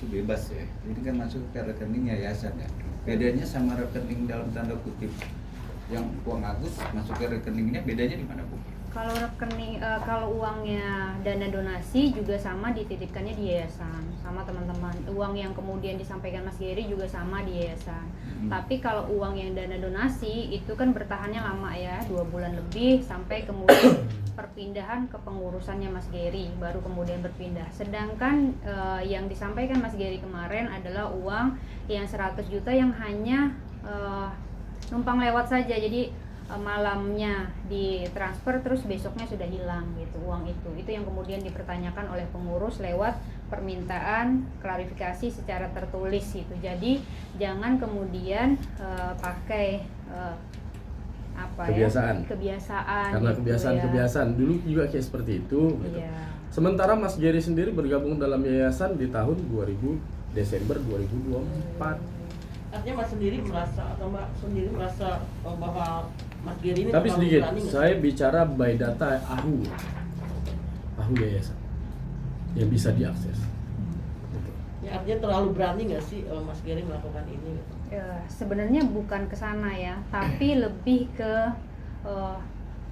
itu bebas ya. Ini kan masuk ke rekening yayasan ya. Bedanya sama rekening dalam tanda kutip yang uang Agus masuk ke rekeningnya, bedanya di mana Bu? Kalau rekening kalau uangnya dana donasi juga sama dititipkannya di yayasan sama teman-teman. Uang yang kemudian disampaikan Mas Geri juga sama di yayasan. Tapi kalau uang yang dana donasi itu kan bertahannya lama ya, 2 bulan lebih sampai kemudian perpindahan ke pengurusannya Mas Geri baru kemudian berpindah. Sedangkan yang disampaikan Mas Geri kemarin adalah uang yang 100 juta yang hanya numpang lewat saja. Jadi malamnya ditransfer terus besoknya sudah hilang gitu uang itu yang kemudian dipertanyakan oleh pengurus lewat permintaan klarifikasi secara tertulis gitu. Jadi jangan kemudian pakai kebiasaan karena gitu kebiasaan dulu juga kayak seperti itu gitu. Sementara Mas Geri sendiri bergabung dalam yayasan di tahun Desember 2024. Artinya Mas sendiri merasa atau Mbak sendiri merasa bahwa Mas Geri ini tapi terlalu sedikit, berani, saya bicara by data AHU yayasan yang bisa diakses. Gitu. Ya artinya terlalu berani nggak sih Mas Geri melakukan ini? Gitu? Sebenarnya bukan ke sana ya, tapi lebih ke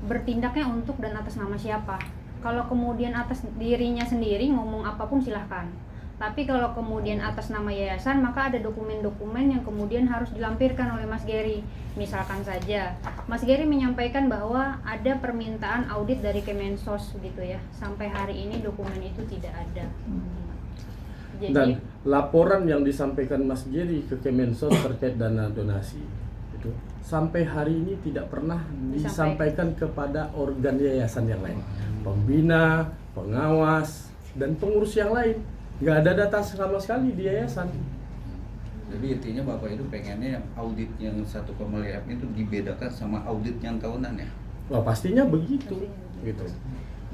bertindaknya untuk dan atas nama siapa. Kalau kemudian atas dirinya sendiri ngomong apapun silahkan. Tapi kalau kemudian atas nama yayasan, maka ada dokumen-dokumen yang kemudian harus dilampirkan oleh Mas Geri. Misalkan saja, Mas Geri menyampaikan bahwa ada permintaan audit dari Kemensos gitu ya. Sampai hari ini dokumen itu tidak ada. Jadi, dan laporan yang disampaikan Mas Geri ke Kemensos terkait dana donasi itu sampai hari ini tidak pernah disampaikan kepada organ yayasan yang lain, pembina, pengawas, dan pengurus yang lain. Nggak ada data sama sekali di yayasan. Jadi intinya Bapak itu pengennya yang audit yang 1,5 itu dibedakan sama audit yang tahunan ya? Wah pastinya begitu. Gitu.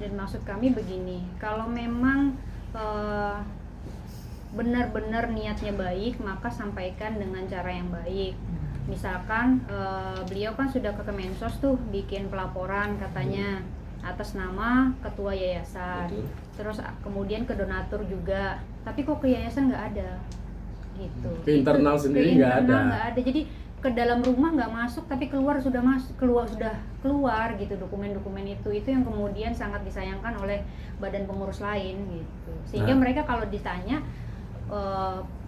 Dan maksud kami begini, kalau memang benar-benar niatnya baik, maka sampaikan dengan cara yang baik. Misalkan beliau kan sudah ke Kemensos tuh bikin pelaporan katanya atas nama ketua yayasan. Betul. Terus kemudian ke donatur juga, tapi kok ke yayasan nggak ada gitu. Ke internal sendiri nggak ada. Jadi ke dalam rumah nggak masuk, tapi keluar sudah keluar gitu dokumen-dokumen itu yang kemudian sangat disayangkan oleh badan pengurus lain gitu. Sehingga mereka kalau ditanya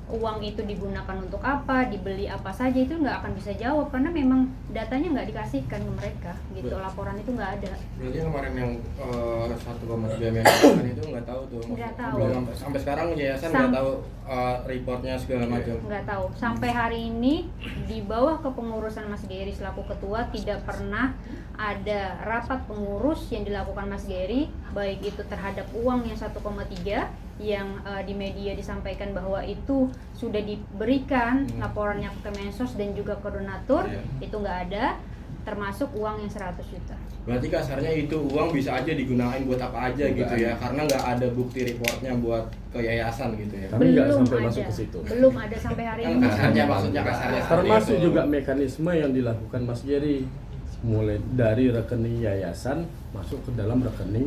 uang itu digunakan untuk apa, dibeli apa saja, itu nggak akan bisa jawab karena memang datanya nggak dikasihkan ke mereka gitu. Laporan itu nggak ada. Berarti yang kemarin yang 1,3 miliar itu nggak tahu tuh? Nggak tahu. Sampai sekarang yayasan nggak tahu reportnya segala macam. Nggak tahu. Sampai hari ini di bawah kepengurusan Mas Geri selaku ketua tidak pernah ada rapat pengurus yang dilakukan Mas Geri, baik itu terhadap uang yang 1,3 yang di media disampaikan bahwa itu sudah diberikan laporannya ke Kemensos dan juga ke donatur, itu nggak ada, termasuk uang yang 100 juta. Berarti kasarnya itu uang bisa aja digunakan buat apa aja gitu ya, karena nggak ada bukti reportnya buat ke yayasan gitu ya. Tapi nggak sampai masuk ke situ. Belum ada sampai hari ini. Kasarnya maksudnya kasarnya. Termasuk juga mekanisme yang dilakukan Mas Geri, mulai dari rekening yayasan masuk ke dalam rekening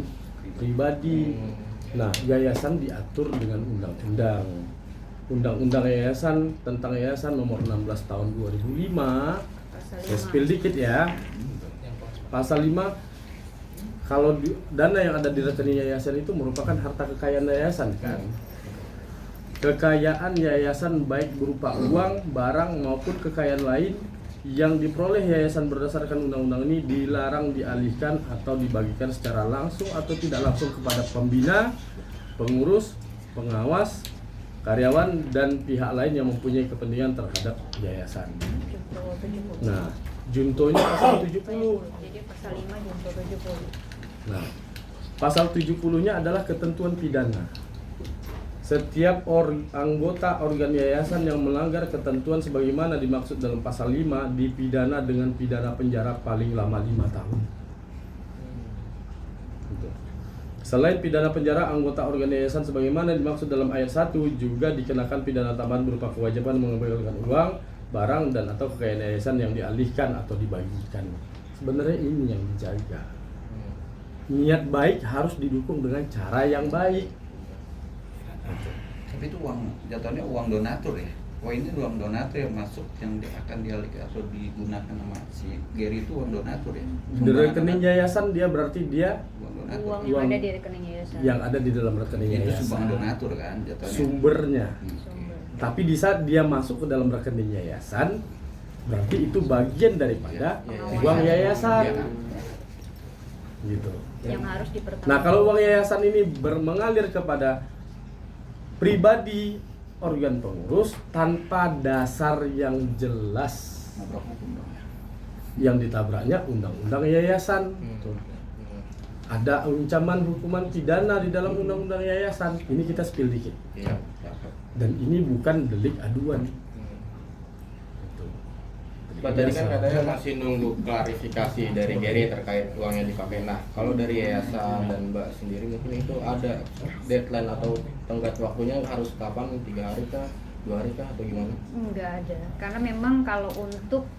pribadi. Nah, yayasan diatur dengan undang-undang yayasan tentang yayasan nomor 16 tahun 2005. Saya spill dikit ya. Pasal 5, kalau dana yang ada di rekening yayasan itu merupakan harta kekayaan yayasan kan. Kekayaan yayasan baik berupa uang, barang maupun kekayaan lain yang diperoleh yayasan berdasarkan undang-undang ini dilarang dialihkan atau dibagikan secara langsung atau tidak langsung kepada pembina, pengurus, pengawas, karyawan, dan pihak lain yang mempunyai kepentingan terhadap yayasan. Nah, juntonya pasal 70. Jadi pasal 5 junto 70. Nah, pasal 70-nya adalah ketentuan pidana. Setiap anggota organ yayasan yang melanggar ketentuan sebagaimana dimaksud dalam pasal 5 dipidana dengan pidana penjara paling lama 5 tahun. Selain pidana penjara, anggota organ yayasan sebagaimana dimaksud dalam ayat 1 juga dikenakan pidana tambahan berupa kewajiban mengembalikan uang, barang, dan atau kekayaan yayasan yang dialihkan atau dibagikan. Sebenarnya ini yang dijaga. Niat baik harus didukung dengan cara yang baik. Tapi itu uang, jatuhnya uang donatur ya. Oh ini uang donatur yang masuk yang akan dialihkan atau digunakan sama si Gary itu uang donatur ya. Di rekening yayasan dia berarti dia Uang donatur. Uang Uang yang ada di rekening yayasan. yang ada di dalam rekening Itu yayasan. sumbang donatur kan jatuhnya. Sumbernya. Sumber. Tapi di saat dia masuk ke dalam rekening yayasan, berarti itu bagian daripada uang yayasan. Iya. Gitu. Yang harus dipertanggungjawabkan. Nah, kalau uang yayasan ini mengalir kepada pribadi organ pengurus tanpa dasar yang jelas, Nabrak hukum dong ya. yang ditabraknya undang-undang yayasan. Ada ancaman hukuman pidana di dalam undang-undang yayasan. Ini kita spill dikit. Iya. Dan ini bukan delik aduan. Gitu. Mbak tadi kan katanya masih nunggu klarifikasi dari Gary terkait uang yang dipakai. Nah, kalau dari yayasan dan Mbak sendiri mungkin itu ada deadline atau tenggat waktunya harus kapan? 3 hari kah? 2 hari kah? Atau gimana? Enggak ada, karena memang kalau untuk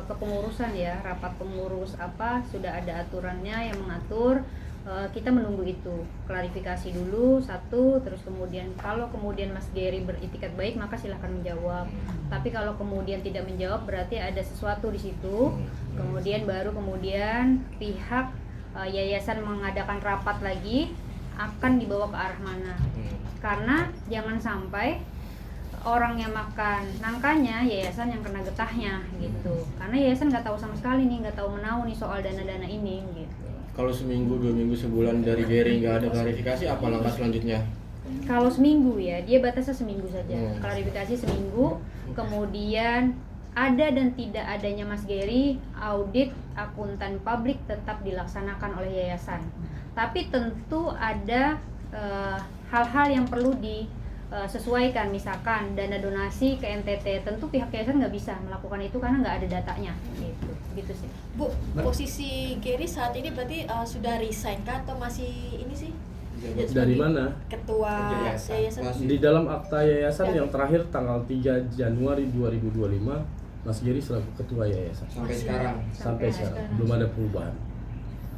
kepengurusan ya, rapat pengurus apa sudah ada aturannya yang mengatur. Kita menunggu itu klarifikasi dulu satu, terus kemudian kalau kemudian Mas Gary beritikat baik maka silahkan menjawab. Tapi kalau kemudian tidak menjawab berarti ada sesuatu di situ. Kemudian baru kemudian pihak yayasan mengadakan rapat lagi akan dibawa ke arah mana. Karena jangan sampai orang yang makan nangkanya yayasan yang kena getahnya gitu. Karena yayasan nggak tahu sama sekali nih, nggak tahu menau nih soal dana-dana ini gitu. Kalau seminggu, 2 minggu, sebulan dari Gary nggak ada klarifikasi, apa langkah selanjutnya? Kalau seminggu ya, dia batasnya seminggu saja. Hmm. Klarifikasi seminggu, kemudian ada dan tidak adanya Mas Gary, audit akuntan publik tetap dilaksanakan oleh yayasan. Tapi tentu ada hal-hal yang perlu disesuaikan, misalkan dana donasi ke NTT, tentu pihak yayasan nggak bisa melakukan itu karena nggak ada datanya, gitu sih. Bu, posisi Gary saat ini berarti sudah resign kah atau masih ini sih? Dari Dari mana? Ketua Yayasan. yayasan. Masih. Di dalam akta yayasan Ya. yang terakhir tanggal 3 Januari 2025, Mas Gary selaku ketua yayasan. Sampai Masih. sekarang. Sampai sekarang sekarang. belum ada perubahan.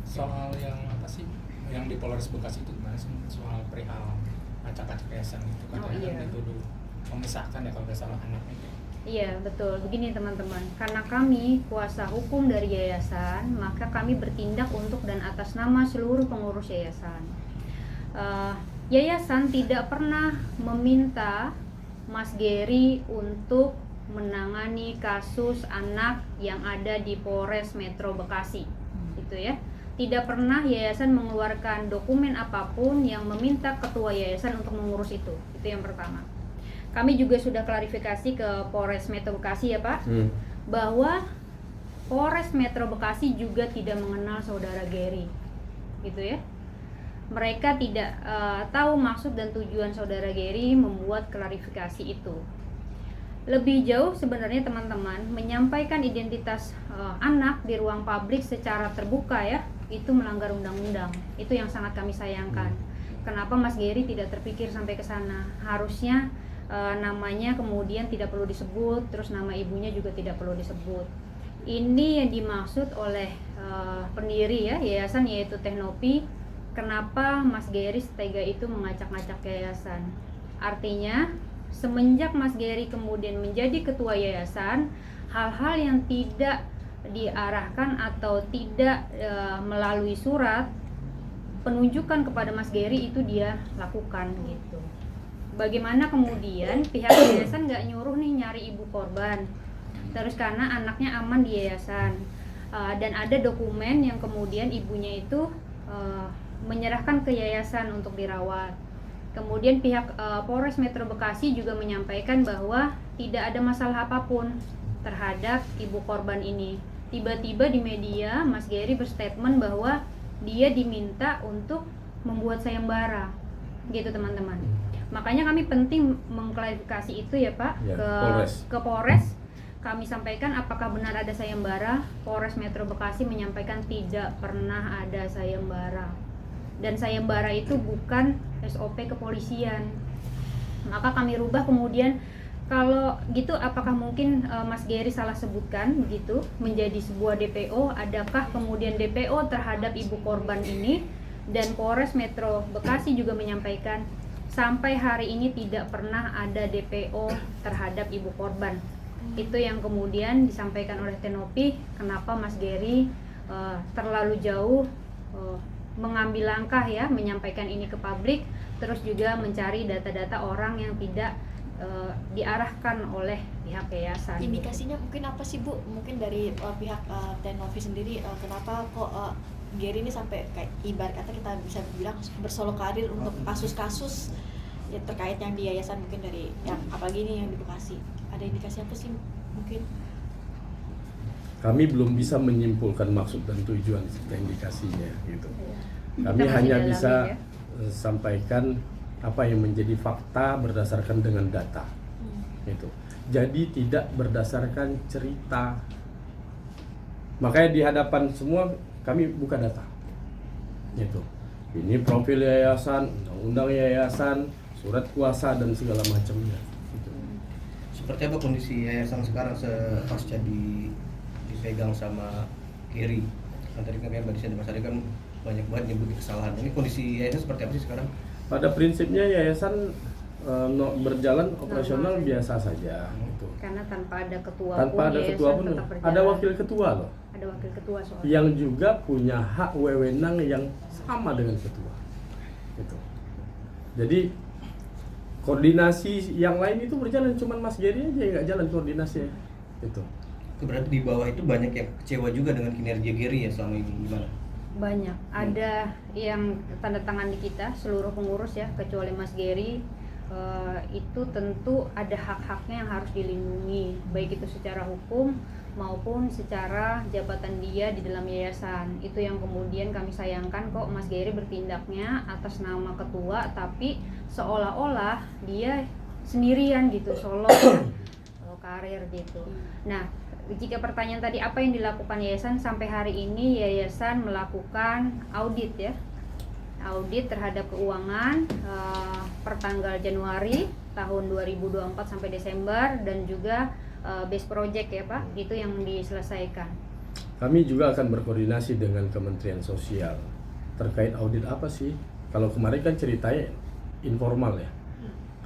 Soal yang apa sih yang di Polres Bekasi itu gimana sih soal perihal acak-acak yayasan itu Oh, katanya iya. dituduh memisahkan ya kalau nggak salah anaknya. Iya betul, begini teman-teman, karena kami kuasa hukum dari yayasan, maka kami bertindak untuk dan atas nama seluruh pengurus yayasan. Yayasan tidak pernah meminta Mas Gary untuk menangani kasus anak yang ada di Polres Metro Bekasi, gitu ya. Tidak pernah yayasan mengeluarkan dokumen apapun yang meminta ketua yayasan untuk mengurus itu yang pertama. Kami juga sudah klarifikasi ke Polres Metro Bekasi ya Pak, bahwa Polres Metro Bekasi juga tidak mengenal saudara Gary, gitu ya. Mereka tidak tahu maksud dan tujuan saudara Gary membuat klarifikasi itu. Lebih jauh sebenarnya teman-teman, menyampaikan identitas anak di ruang publik secara terbuka ya, itu melanggar undang-undang. Itu yang sangat kami sayangkan. Kenapa Mas Gary tidak terpikir sampai ke sana? Harusnya namanya kemudian tidak perlu disebut, terus nama ibunya juga tidak perlu disebut. Ini yang dimaksud oleh pendiri ya yayasan, yaitu Teknopi. Kenapa Mas Gary setega itu mengacak-ngacak yayasan? Artinya semenjak Mas Gary kemudian menjadi ketua yayasan, hal-hal yang tidak diarahkan atau tidak melalui surat penunjukan kepada Mas Gary itu dia lakukan gitu. Bagaimana kemudian pihak yayasan nggak nyuruh nih nyari ibu korban, terus karena anaknya aman di yayasan, dan ada dokumen yang kemudian ibunya itu menyerahkan ke yayasan untuk dirawat. Kemudian pihak Polres Metro Bekasi juga menyampaikan bahwa tidak ada masalah apapun terhadap ibu korban ini. Tiba-tiba di media Mas Gary berstatement bahwa dia diminta untuk membuat sayembara, gitu teman-teman. Makanya kami penting mengklarifikasi itu ya Pak, Ya, ke Polres. Kami sampaikan apakah benar ada sayembara. Polres Metro Bekasi menyampaikan tidak pernah ada sayembara. Dan sayembara itu bukan SOP kepolisian. Maka kami rubah kemudian, kalau gitu apakah mungkin Mas Gary salah sebutkan begitu menjadi sebuah DPO? Adakah kemudian DPO terhadap ibu korban ini? Dan Polres Metro Bekasi juga menyampaikan sampai hari ini tidak pernah ada DPO terhadap ibu korban. Itu yang kemudian disampaikan oleh Tenopi, kenapa Mas Gary terlalu jauh mengambil langkah ya, menyampaikan ini ke publik, terus juga mencari data-data orang yang tidak diarahkan oleh pihak yayasan. Indikasinya mungkin apa sih Bu? Mungkin dari pihak Tenopi sendiri, kenapa kok Gary ini sampai kayak ibarat kata kita bisa bilang bersolok karir untuk kasus-kasus ya terkait yang di yayasan, mungkin dari yang apalagi ini yang di Bekasi. Ada indikasi apa sih mungkin? Kami belum bisa menyimpulkan maksud dan tujuan serta indikasinya gitu. Kami Kita masih hanya dalami, bisa ya. sampaikan apa yang menjadi fakta berdasarkan dengan data. Gitu. Jadi tidak berdasarkan cerita. Makanya di hadapan semua kami buka data. Gitu. Ini profil yayasan, undang-undang yayasan, surat kuasa dan segala macamnya. Gitu. Seperti apa kondisi yayasan sekarang pasca dipegang sama Gary? Kan tadi kan Mbak Disa dan Mas Adi kan banyak banget nyebut kesalahan. Ini kondisi yayasan seperti apa sih sekarang? Pada prinsipnya yayasan berjalan operasional biasa saja. Gitu. Karena tanpa ada ketua Tanpa ada yayasan ketua pun, tetap berjalan. ada wakil ketua loh, Ada wakil ketua soalnya. yang juga punya hak wewenang yang sama dengan ketua. Gitu. Jadi koordinasi yang lain itu berjalan, cuman Mas Gary aja yang nggak jalan koordinasinya. Gitu. Itu berarti di bawah itu banyak yang kecewa juga dengan kinerja Gary ya selama ini, gimana? Banyak, ada yang tanda tangan di kita seluruh pengurus ya, kecuali Mas Gary. Itu tentu ada hak-haknya yang harus dilindungi, baik itu secara hukum maupun secara jabatan dia di dalam yayasan. Itu yang kemudian kami sayangkan, kok Mas Gary bertindaknya atas nama ketua tapi seolah-olah dia sendirian gitu, solo ya, solo karir gitu. Nah, jika pertanyaan tadi apa yang dilakukan yayasan, sampai hari ini yayasan melakukan audit ya, audit terhadap keuangan pertanggal Januari tahun 2024 sampai Desember, dan juga base project ya Pak, itu yang diselesaikan. Kami juga akan berkoordinasi dengan Kementerian Sosial terkait audit apa sih. Kalau kemarin kan ceritanya informal ya,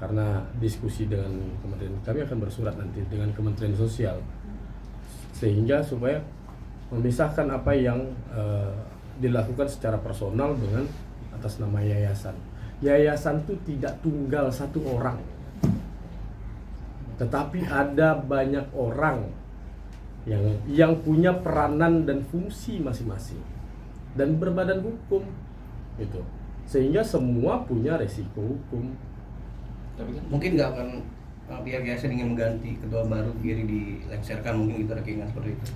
karena diskusi dengan Kementerian, kami akan bersurat nanti dengan Kementerian Sosial sehingga supaya memisahkan apa yang dilakukan secara personal dengan atas nama yayasan. Yayasan itu tidak tunggal satu orang, tetapi ada banyak orang yang punya peranan dan fungsi masing-masing dan berbadan hukum gitu, sehingga semua punya resiko hukum. Tapi kan Mungkin nggak akan pihak yayasan ingin mengganti ketua baru Gary dilengsarkan, mungkin gitu ada keinginan seperti itu.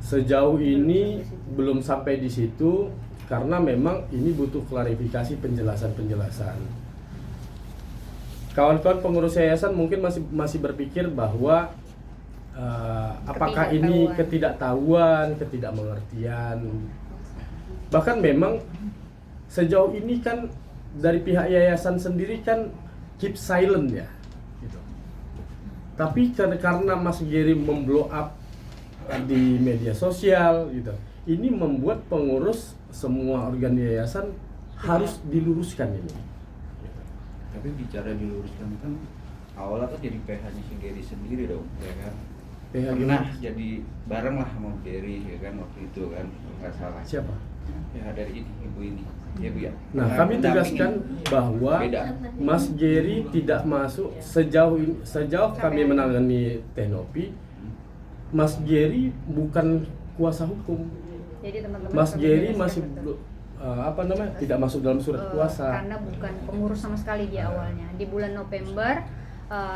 Sejauh ini belum sampai di situ karena memang ini butuh klarifikasi, penjelasan. Kawan-kawan pengurus yayasan mungkin masih berpikir bahwa apakah ini ketidaktahuan, ketidakmengertian. Bahkan memang sejauh ini kan dari pihak yayasan sendiri kan keep silent ya. Gitu. Tapi karena Mas Gary memblow up di media sosial gitu, ini membuat pengurus semua organ yayasan harus diluruskan ini. Tapi bicara diluruskan kan awalnya kan jadi PH-nya si Gary sendiri dong, ya kan? PH Pernah gimana? jadi bareng lah sama Gary ya kan waktu itu kan, nggak salah. Siapa? PH dari ini, ibu ini, ya Bu ya. Nah, kami tegaskan bahwa Beda. Mas Gary tidak masuk sejauh kami menangani Tenopi. Mas Gary bukan kuasa hukum. Jadi teman-teman Mas perlu Gary jelaskan masih betul. tidak masuk dalam surat kuasa. Karena bukan pengurus sama sekali di awalnya. Di bulan November,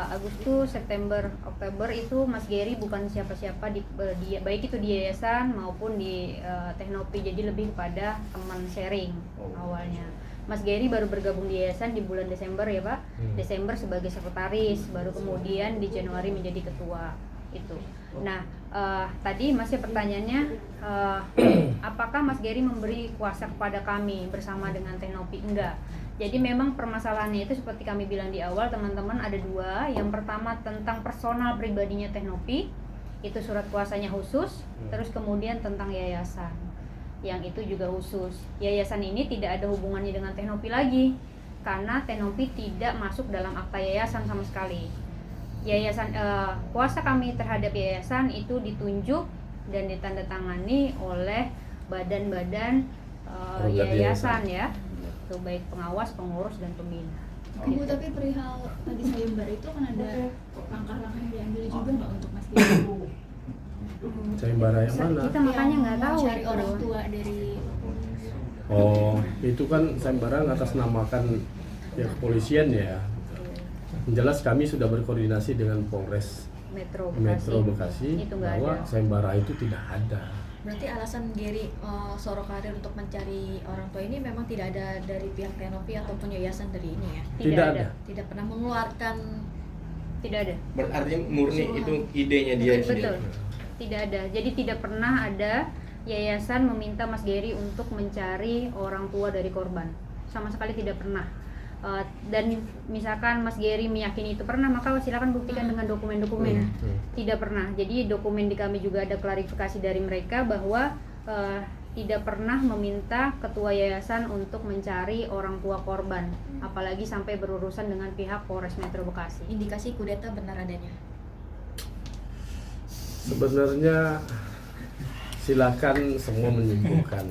Agustus, September, Oktober itu Mas Gary bukan siapa-siapa baik itu di yayasan maupun di Teknopi, jadi lebih kepada teman sharing awalnya. Mas Gary baru bergabung di yayasan di bulan Desember ya Pak. Desember sebagai sekretaris, baru kemudian di Januari menjadi ketua itu. Nah, tadi masih pertanyaannya, apakah Mas Gary memberi kuasa kepada kami bersama dengan Teknopi? Enggak. Jadi memang permasalahannya itu seperti kami bilang di awal teman-teman, ada dua. Yang pertama tentang personal pribadinya Teknopi, itu surat kuasanya khusus. Terus kemudian tentang yayasan, yang itu juga khusus. Yayasan ini tidak ada hubungannya dengan Teknopi lagi, karena Tenopi tidak masuk dalam akta yayasan sama sekali. Yayasan kuasa kami terhadap yayasan itu ditunjuk dan ditandatangani oleh badan-badan yayasan ya, itu baik pengawas, pengurus dan pembina. Bu, tapi perihal tadi sayembara itu kan ada langkah-langkah yang diambil juga nggak untuk Mas Giri? Sayembara yang mana? Kita makanya nggak tahu cari itu. orang tua dari Oh, itu kan sayembara ngatasnamakan pihak kepolisian ya. Yang jelas kami sudah berkoordinasi dengan Polres Metro Bekasi Itu nggak bahwa ada. sayembara itu tidak ada. Berarti alasan Gary Soro Karir untuk mencari orang tua ini memang tidak ada dari pihak Tenopi ataupun yayasan dari ini ya? Tidak ada. Tidak pernah mengeluarkan. Tidak ada. Berarti murni itu idenya dia Betul. sendiri. Tidak ada. Jadi tidak pernah ada yayasan meminta Mas Gary untuk mencari orang tua dari korban. Sama sekali tidak pernah. Dan misalkan Mas Gary meyakini itu pernah, maka silakan buktikan dengan dokumen-dokumen. Tidak pernah. Jadi dokumen di kami juga ada klarifikasi dari mereka bahwa tidak pernah meminta ketua yayasan untuk mencari orang tua korban, apalagi sampai berurusan dengan pihak Polres Metro Bekasi. Indikasi kudeta benar adanya? Sebenarnya silakan semua menyimpulkan.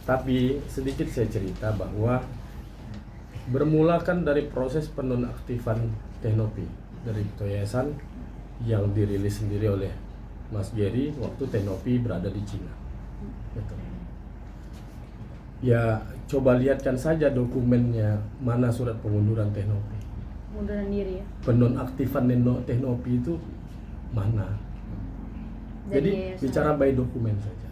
Tapi sedikit saya cerita bahwa bermula kan dari proses penonaktifan Tenopi dari yayasan yang dirilis sendiri oleh Mas Gary waktu Tenopi berada di Cina. Betul. Ya coba lihatkan saja dokumennya, mana surat pengunduran Tenopi. Pengunduran diri ya. Penonaktifan Tenopi itu mana? Dari Jadi yayasan. bicara by dokumen saja.